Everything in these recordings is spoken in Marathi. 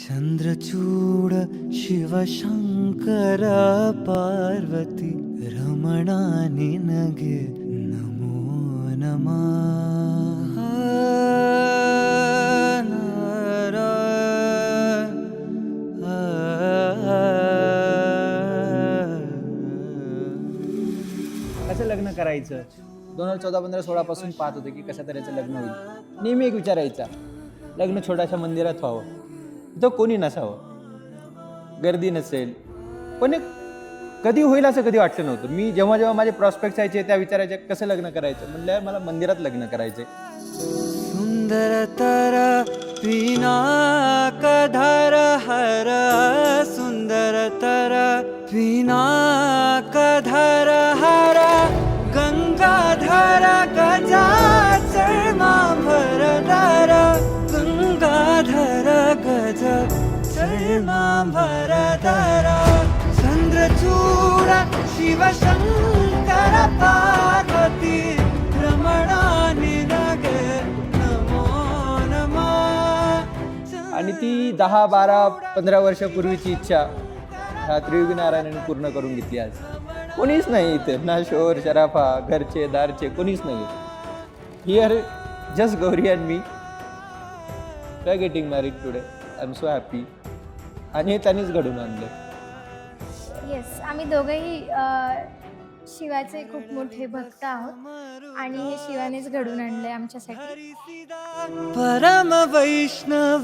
चंद्रचूड शिवशंकर पार्वती रमणा निनगे नमो नमः. कसं लग्न करायचं 2014-15-16 पासून पाहत होते की कशा तऱ्हेचं लग्न होईल. नेहमी एक विचारायचा, लग्न छोट्याशा मंदिरात व्हावं, तिथं कोणी नसावं, गर्दी नसेल. पण एक कधी होईल असं कधी वाटलं नव्हतं. मी जेव्हा जेव्हा माझे प्रॉस्पेक्ट्स यायचे त्या विचारायचे कसं लग्न करायचं, म्हणलं मला मंदिरात लग्न करायचंय. सुंदरतर पिनाकधर हर सुंदरतर पिनाकधर हर गंगाधर गजाचर्मांबरधर गंगाधर गज चर्मांबरधर चंद्रचूड शिवशंकर पार्वती रमणा निनगे नमो नमः. आणि ती 10, 12, 15 वर्षापूर्वीची इच्छा ह्या त्रियोगी नारायणाने पूर्ण करून घेतली. आज कोणीच नाही इथे, ना शोर शराफा, घरचे दारचे कोणीच नाही. Here just Gauri and me we are getting married today. I am so happy. आणि हे त्यांनीच घडून आणलं. येस, आम्ही दोघंही शिवाचे खूप मोठे भक्त आहोत आणि हे शिवानेच घडून आणले आमच्यासाठी. परम वैष्णवनुनीने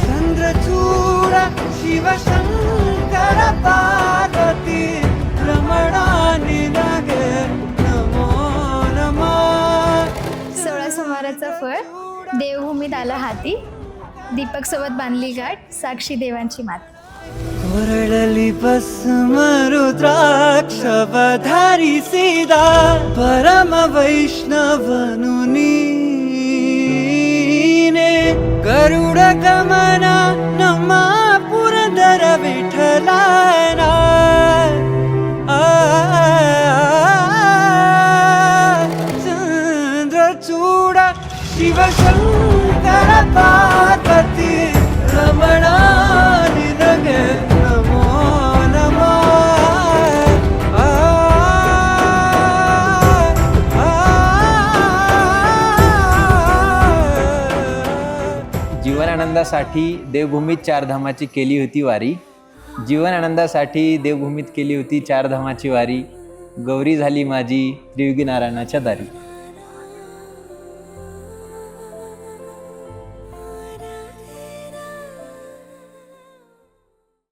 चंद्रचूड शिवशंकर पार्वती रमणा निनगे नमो नमः. 16 सोमवाराचं फळ, देवभूमीत आला हाती, दीपक सोबत बांधली गाठ, साक्षी देवांची मात. कोरळली भस्म रुद्राक्षवधारी सीता परम वैष्णवनुनीने गरुड गमन नमा पुरंदर विठ्ठलाना. चंद्रचूड शिवशंकर पार्वती रमणा निनगे नमो नमः. जीवनानंदासाठी देवभूमीत 4 धामाची केली होती वारी. जीवनानंदासाठी देवभूमीत केली होती 4 धामाची वारी. गौरी झाली माझी त्रियोगी नारायणाच्या दारी.